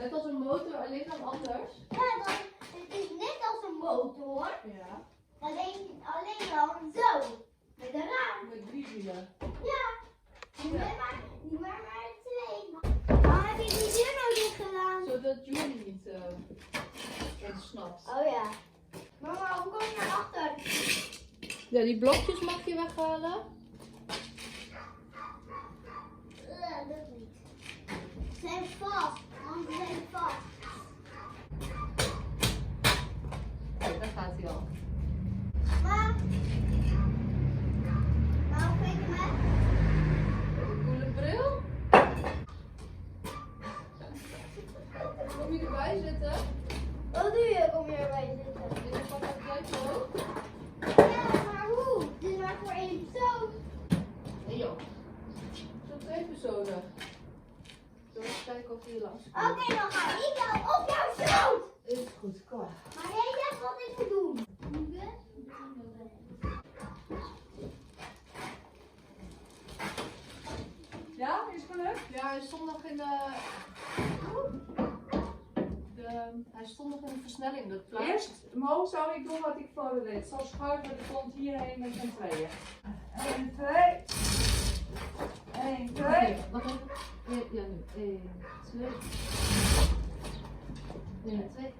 Net als een motor, alleen dan anders. Ja, het is net als een motor. Ja. Alleen dan zo. Met een raam. Met 3 wielen. Ja. Niet meer maar 2. Waarom heb je die deur nou dicht gedaan? Zodat Julie niet ontsnapt. Oh ja. Mama, hoe kom je naar achter? Ja, die blokjes mag je weghalen. Dat niet. Ze zijn vast. Want ze zijn vast. Kijk, daar gaat hij al. Maar. Nou, kijk hem. Een coole bril. Kom je erbij zitten? Wat doe je? Kom je erbij zitten? Dit is wat het gelijk zo. Ja, maar hoe? Dit is maar voor 1 persoon. Nee joh. Zo 2 personen. Zullen we eens kijken of die langs komt? Oké, dan ga ik jou op jouw schoot. Is goed, klaar. Maar jij zegt wat ik moet doen. Ja, is het gelukt? Ja, hij stond nog in hij stond nog in de versnelling, dat plaat. Eerst, Mo, zou ik doen wat ik voor u deed. Zo schuiven de grond hierheen met z'n tweeën. 1, 2. 1, 2. Wacht even. Ja, nu. 1, 2. 1, 2.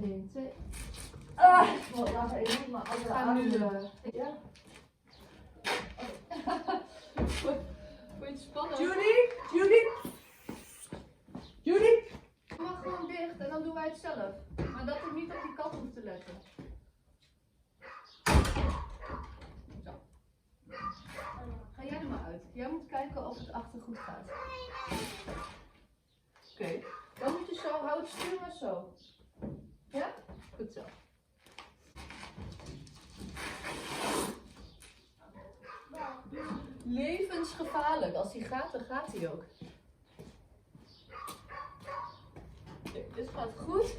1, 2. Ah, wacht even, maar als Ik ga nu. Ja. Vond je het spannend? Judy, Judy. Judy. Je mag gewoon dicht en dan doen wij het zelf. Maar dat ik niet op die kat hoeft te letten. Zo. Ga jij er maar uit. Jij moet kijken of het achter goed gaat. Oké. Dan moet je zo, hou het stuur maar zo. Ja? Goed zo. Levensgevaarlijk. Als hij gaat, dan gaat hij ook. Kijk, dit gaat goed.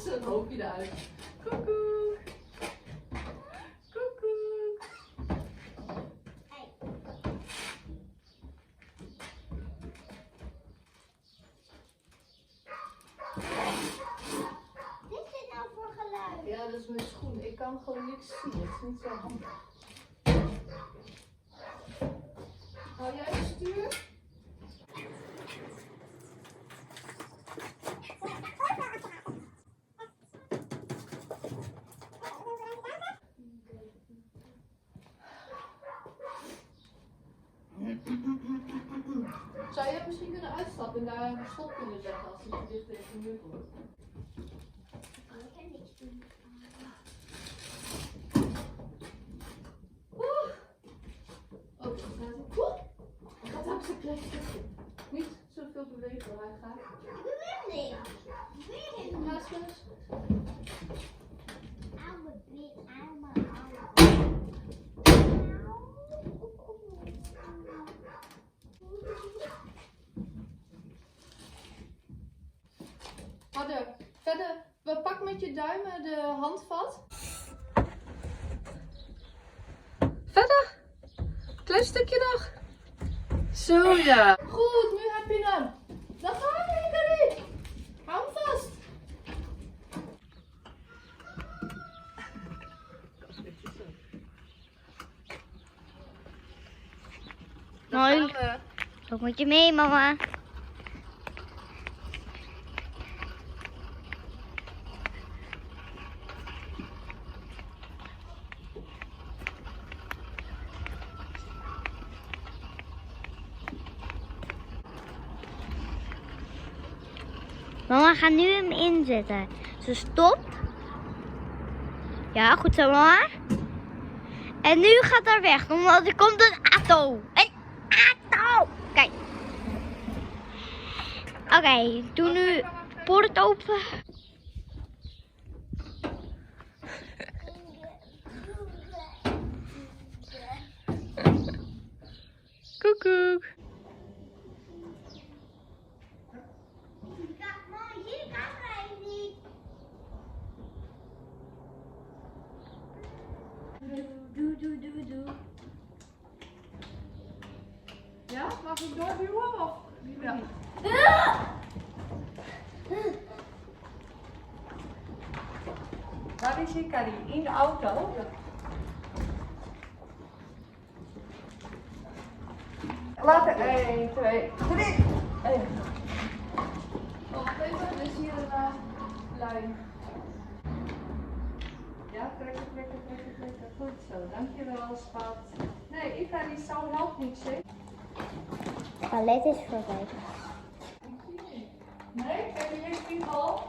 Zo'n hoopje eruit. Koekoek. Koekoek. Dit is nou voor geluid. Ja, dat is mijn schoen. Ik kan gewoon niks zien. Het is niet zo handig. Hou jij het stuur? Zou jij misschien kunnen uitstappen en daar een stop kunnen zetten als hij te dicht tegen de muur komt? Ik kan niks doen. Oeh. Oh, dan gaat hij. Oeh. Hij gaat op zijn plekje. Niet zoveel bewegen, maar hij gaat. Ik beweeg niet. Ik beweeg niet. Ja, is goed. Oude bit, oude. Verder, pak met je duimen de handvat. Verder. Klein stukje nog. Zo ja. Goed, nu heb je hem. Dan gaan we, Hikari. Hou hem vast. Mooi. Zo moet je mee, mama. Mama gaat nu hem inzetten. Ze stopt. Ja, goed zo, mama. En nu gaat hij weg, omdat er komt een auto. Een auto! Kijk. Oké, doe nu de poort open. Koekoek. Doe. Ja, mag ik doorduwen of liever niet? Waar is Hikari? In de auto? Laten 1, 2, 3. Oh, wacht even, er is hier een lijn. Ja, trekken. Goed zo, dankjewel, schat. Nee, Hikari, zo helpt niks, hè? Palet is voorbij. Nee, heb je weer spiegel?